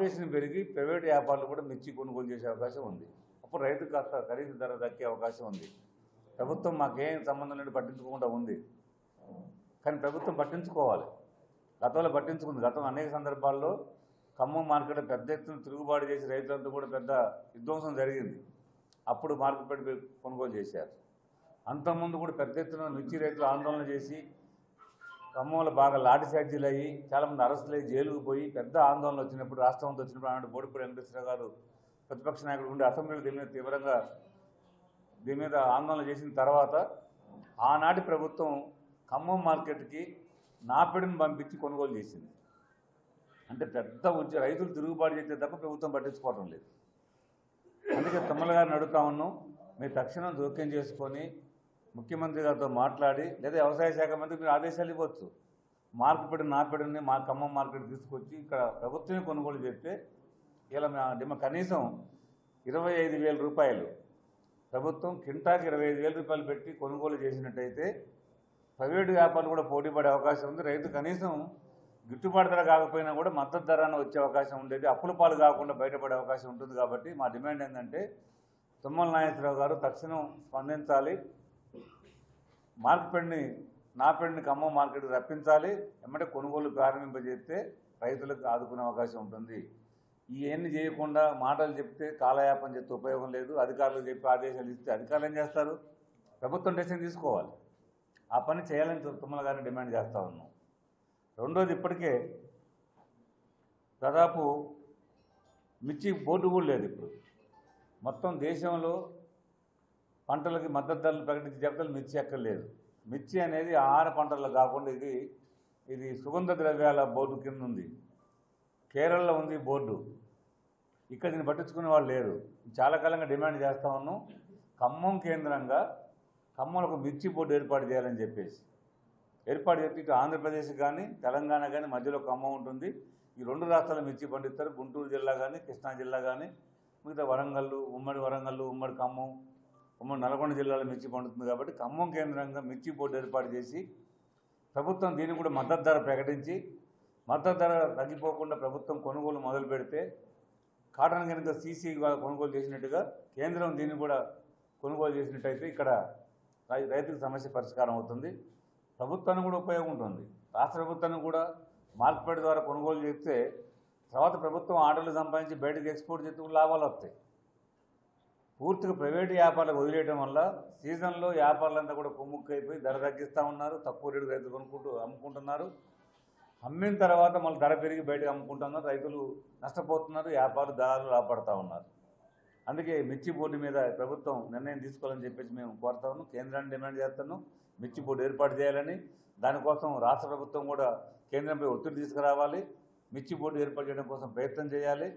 Competition పెరిగి private వ్యాపారులు కూడా మిర్చి కొనుగోలు చేసే అవకాశం ఉంది. అప్పుడు రైతుకు కాస్త ఖరీదు ధర దక్కే అవకాశం ఉంది. ప్రభుత్వం మాకేం సంబంధం లేని పట్టించుకోకుండా ఉంది, కానీ ప్రభుత్వం పట్టించుకోవాలి. గతంలో పట్టించుకుంది. గతం అనేక సందర్భాల్లో ఖమ్మం మార్కెట్ పెద్ద ఎత్తున తిరుగుబాటు చేసి రైతులంతా కూడా పెద్ద విధ్వంసం జరిగింది. అప్పుడు మార్కెట్ కొనుగోలు చేశారు. అంతకుముందు కూడా పెద్ద ఎత్తున మిర్చి రైతులు ఆందోళన చేసి ఖమ్మంలో బాగా లాఠీ చార్జీలు అయ్యి చాలామంది అరెస్టులు అయ్యి జైలుకు పోయి పెద్ద ఆందోళన వచ్చినప్పుడు, రాష్ట్రంతో వచ్చినప్పుడు ఆనాడు బోడిపూడి వెంకటేశ్వర గారు ప్రతిపక్ష నాయకుడు ఉండి అసెంబ్లీలో దీని మీద తీవ్రంగా ఆందోళన చేసిన తర్వాత ఆనాటి ప్రభుత్వం ఖమ్మం మార్కెట్కి నాపెడుని పంపించి కొనుగోలు చేసింది. అంటే పెద్ద రైతులు తిరుగుబాటు చేసే తప్ప ప్రభుత్వం పట్టించుకోవడం లేదు. అందుకే తుమ్మల గారిని అడుగుతా ఉన్నాం, మీరు తక్షణం జోక్యం చేసుకొని ముఖ్యమంత్రి గారితో మాట్లాడి, లేదా వ్యవసాయ శాఖ మంత్రి మీరు ఆదేశాలు ఇవ్వచ్చు. నాపెడుని మా ఖమ్మం మార్కెట్ తీసుకొచ్చి ఇక్కడ ప్రభుత్వమే కొనుగోలు చేస్తే ఇలా కనీసం 25,000 రూపాయలు ప్రభుత్వం కింటాకి 25,000 రూపాయలు పెట్టి కొనుగోలు చేసినట్టయితే ప్రైవేటు వ్యాపారులు కూడా పోటీ పడే అవకాశం ఉంది. రైతు కనీసం గిట్టుబాటు ధర కాకపోయినా కూడా మద్దతు ధరను వచ్చే అవకాశం ఉండేది, అప్పుల పాలు కాకుండా బయటపడే అవకాశం ఉంటుంది. కాబట్టి మా డిమాండ్ ఏంటంటే తుమ్మల నాగేశ్వరరావు గారు తక్షణం స్పందించాలి, నాపెడుని ఖమ్మం మార్కెట్ రప్పించాలి, ఎమ్మటే కొనుగోలు ప్రారంభింపజేస్తే రైతులకు ఆదుకునే అవకాశం ఉంటుంది. ఇవన్నీ చేయకుండా మాటలు చెప్తే కాలయాపన చెప్తే ఉపయోగం లేదు. అధికారులకు చెప్పి ఆదేశాలు ఇస్తే అధికారులు ఏం చేస్తారు? ప్రభుత్వం డెసిషన్ తీసుకోవాలి. ఆ పని చేయాలని తుమ్మల గారిని డిమాండ్ చేస్తూ ఉన్నాం. రెండోది, ఇప్పటికే దాదాపు మిర్చి బోర్డు కూడా లేదు. ఇప్పుడు మొత్తం దేశంలో పంటలకి మద్దతు ధరలు ప్రకటించి చెప్తారు, మిర్చి ఎక్కర్లేదు. మిర్చి అనేది ఆహార పంటల్లో కాకుండా ఇది సుగంధ ద్రవ్యాల బోర్డు కింద ఉంది. కేరళలో ఉంది బోర్డు, ఇక్కడ దీన్ని పట్టించుకునే వాళ్ళు లేరు. చాలా కాలంగా డిమాండ్ చేస్తూ ఉన్నాం. ఖమ్మం కేంద్రంగా ఖమ్మంలో మిర్చి బోర్డు ఏర్పాటు చేయాలని చెప్పేసి ఏర్పాటు చేసి ఇటు ఆంధ్రప్రదేశ్ కానీ తెలంగాణ కానీ మధ్యలో ఖమ్మం ఉంటుంది. ఈ రెండు రాష్ట్రాలు మిర్చి పండిస్తారు. గుంటూరు జిల్లా కానీ కృష్ణా జిల్లా కానీ మిగతా ఉమ్మడి వరంగల్, ఉమ్మడి ఖమ్మం, ఉమ్మడి నల్గొండ జిల్లాలో మిర్చి పండుతుంది. కాబట్టి ఖమ్మం కేంద్రంగా మిర్చి బోర్డు ఏర్పాటు చేసి ప్రభుత్వం దీన్ని కూడా మద్దతు ధర ప్రకటించి మద్దతు ధర తగ్గిపోకుండా ప్రభుత్వం కొనుగోలు మొదలు పెడితే కాటన్ కనుక సీసీ కొనుగోలు చేసినట్టుగా కేంద్రం దీన్ని కూడా కొనుగోలు చేసినట్టయితే ఇక్కడ రైతుల సమస్య పరిష్కారం అవుతుంది. ప్రభుత్వానికి కూడా ఉపయోగం ఉంటుంది. రాష్ట్ర ప్రభుత్వానికి కూడా మార్కెట్ ద్వారా కొనుగోలు చేస్తే తర్వాత ప్రభుత్వం ఆర్డర్లు సంపాదించి బయటకు ఎక్స్పోర్ట్ చేస్తూ లాభాలు వస్తాయి. పూర్తిగా ప్రైవేటు వ్యాపారాలకు వదిలేయడం వల్ల సీజన్లో వ్యాపారులంతా కూడా కొమ్ముక్కైపోయి ధర తగ్గిస్తూ ఉన్నారు. తక్కువ రేటు రైతులు అమ్ముకుంటున్నారు. అమ్మిన తర్వాత మళ్ళీ ధర పెరిగి బయటకు అమ్ముకుంటున్నారు. రైతులు నష్టపోతున్నారు, వ్యాపారులు దళాలు లాభపడతా ఉన్నారు. అందుకే మిర్చి బోర్డు మీద ప్రభుత్వం నిర్ణయం తీసుకోవాలని చెప్పేసి మేము కోరుతా ఉన్నాం. కేంద్రాన్ని డిమాండ్ చేస్తున్నాం, మిర్చి బోర్డు ఏర్పాటు చేయాలని. దానికోసం రాష్ట్ర ప్రభుత్వం కూడా కేంద్రంపై ఒత్తిడి తీసుకురావాలి. మిర్చి బోర్డు ఏర్పాటు చేయడం కోసం ప్రయత్నం చేయాలి.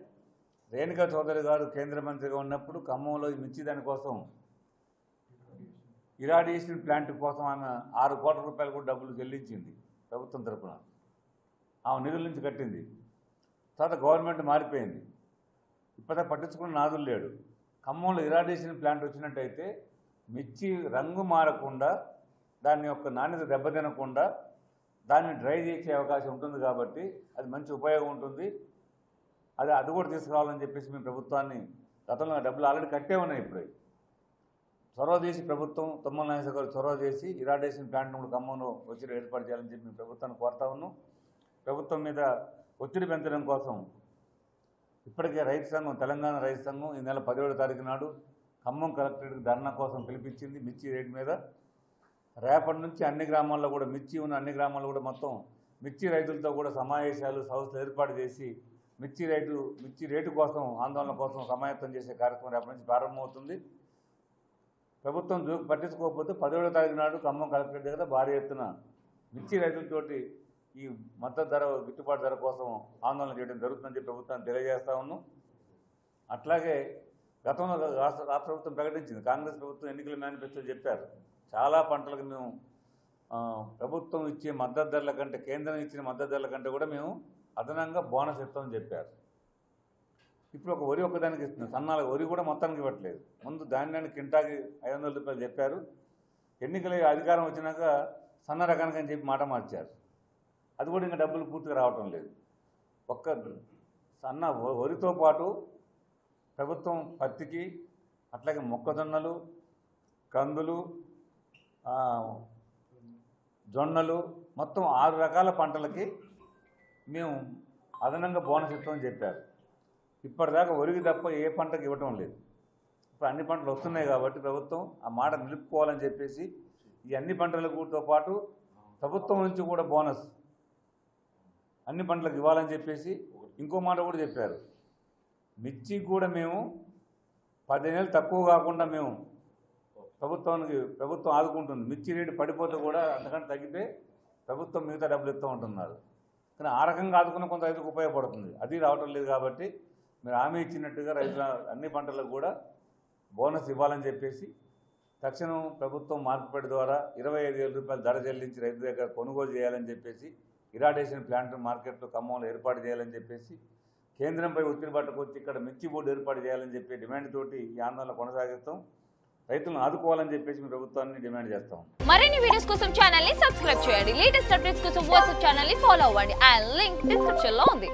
రేణుకా చౌదరి గారు కేంద్ర మంత్రిగా ఉన్నప్పుడు ఖమ్మంలో ఈ మిర్చి దానికోసం ఇరాడియేషన్ ప్లాంట్ కోసం ఆమె 6 కోట్ల రూపాయలు కూడా డబ్బులు చెల్లించింది ప్రభుత్వం తరఫున. ఆమె నిధుల నుంచి కట్టింది. తర్వాత గవర్నమెంట్ మారిపోయింది, ఇప్పటికే పట్టించుకున్న నాదులు లేడు. ఖమ్మంలో ఇరాడియేషన్ ప్లాంట్ వచ్చినట్టయితే మిర్చి రంగు మారకుండా, దాని యొక్క నాణ్యత దెబ్బతినకుండా దాన్ని డ్రై చేసే అవకాశం ఉంటుంది. కాబట్టి అది మంచి ఉపయోగం ఉంటుంది. అది కూడా తీసుకురావాలని చెప్పేసి మేము ప్రభుత్వాన్ని గతంలో డబ్బులు ఆల్రెడీ కట్టే ఉన్నాయి. ఇప్పుడు చొరవ చేసి ప్రభుత్వం తుమ్మల నాగేశ్వర గారు చొరవ చేసి ఇరాడియేషన్ ప్లాంట్ను కూడా ఖమ్మంలో వచ్చి ఏర్పాటు చేయాలని చెప్పి మేము ప్రభుత్వాన్ని కోరుతా ఉన్నాం. ప్రభుత్వం మీద ఒత్తిడి పెంచడం కోసం ఇప్పటికే రైతు సంఘం, తెలంగాణ రైతు సంఘం ఈ నెల 17వ తారీఖు నాడు ఖమ్మం కలెక్టరేట్కి ధర్నా కోసం పిలిపించింది మిర్చి రేటు మీద. రేపటి నుంచి అన్ని గ్రామాల్లో కూడా మిర్చి ఉన్న అన్ని గ్రామాల్లో కూడా మొత్తం మిర్చి రైతులతో కూడా సమావేశాలు, సదస్సులు ఏర్పాటు చేసి మిర్చి రేటు కోసం, ఆందోళన కోసం సమాయత్తం చేసే కార్యక్రమం రేపటి నుంచి ప్రారంభమవుతుంది. ప్రభుత్వం పట్టించుకోకపోతే 17వ తారీఖు నాడు ఖమ్మం కలెక్టరేట్ దగ్గర భారీ ఎత్తున మిర్చి రైతులతోటి ఈ మద్దతు ధర, గిట్టుబాటు ధర కోసం ఆందోళన చేయడం జరుగుతుందని చెప్పి ప్రభుత్వాన్ని తెలియజేస్తా ఉన్నాం. అట్లాగే గతంలో రాష్ట్ర ప్రభుత్వం ప్రకటించింది, కాంగ్రెస్ ప్రభుత్వం ఎన్నికల మేనిఫెస్టో చెప్పారు, చాలా పంటలకు మేము ప్రభుత్వం ఇచ్చే మద్దతు ధరల కంటే, కేంద్రం ఇచ్చిన మద్దతు ధరల కంటే కూడా మేము అదనంగా బోనస్ ఇస్తామని చెప్పారు. ఇప్పుడు ఒక వరి ఒక్కదానికి ఇస్తున్నారు, సన్నాల వరి కూడా మొత్తానికి ఇవ్వట్లేదు. ముందు ధాన్యానికి కింటాకి 500 రూపాయలు చెప్పారు. ఎన్నికల అధికారం వచ్చినాక సన్న రకానికి అని చెప్పి మాట మార్చారు. అది కూడా ఇంకా డబ్బులు పూర్తిగా రావటం లేదు. ఒక్క సన్న వరితో పాటు ప్రభుత్వం పత్తికి, అట్లాగే మొక్కజొన్నలు, కందులు, జొన్నలు, మొత్తం 6 రకాల పంటలకి మేము అదనంగా బోనస్ ఇస్తామని చెప్పారు. ఇప్పటిదాకా వరికి తప్ప ఏ పంటకు ఇవ్వటం లేదు. ఇప్పుడు అన్ని పంటలు వస్తున్నాయి కాబట్టి ప్రభుత్వం ఆ మాట నిలుపుకోవాలని చెప్పేసి ఈ అన్ని పంటలతో పాటు ప్రభుత్వం నుంచి కూడా బోనస్ అన్ని పంటలకు ఇవ్వాలని చెప్పేసి ఇంకో మాట కూడా చెప్పారు. మిర్చి కూడా మేము 15 నెలలు తక్కువ కాకుండా మేము ప్రభుత్వం ఆదుకుంటుంది. మిర్చి రేటు పడిపోతే కూడా అంతకంటే తగ్గితే ప్రభుత్వం మిగతా డబ్బులు ఇస్తూ ఉంటున్నారు. కానీ ఆ రకంగా ఆదుకున్న కొంత రైతులకు ఉపయోగపడుతుంది. అది రావటం లేదు కాబట్టి మీరు హామీ ఇచ్చినట్టుగా రైతుల అన్ని పంటలకు కూడా బోనస్ ఇవ్వాలని చెప్పేసి తక్షణం ప్రభుత్వం మార్కెట్ ద్వారా 25,000 రూపాయలు ధర చెల్లించి రైతు దగ్గర కొనుగోలు చేయాలని చెప్పేసి ఇరాడేషన్ ప్లాంట్ మార్కెట్లో ఖమ్మంలో ఏర్పాటు చేయాలని చెప్పేసి కేంద్రంపై ఒత్తిడి పట్టుకొచ్చి ఇక్కడ మిర్చి బోర్డు ఏర్పాటు చేయాలని చెప్పి డిమాండ్ తోటి ఈ ఆందోళన కొనసాగిస్తాం. రైతులను ఆదుకోవాలని చెప్పేసి మీ ప్రభుత్వాన్ని డిమాండ్ చేస్తాం. మరిన్ని వీడియోస్ కోసం ఛానల్ ని సబ్స్క్రైబ్ చేయండి. లేటెస్ట్ అప్డేట్స్ కోసం వాట్సాప్ ఛానల్ ని ఫాలో అవ్వండి. ఆ లింక్ డిస్క్రిప్షన్ లో ఉంది.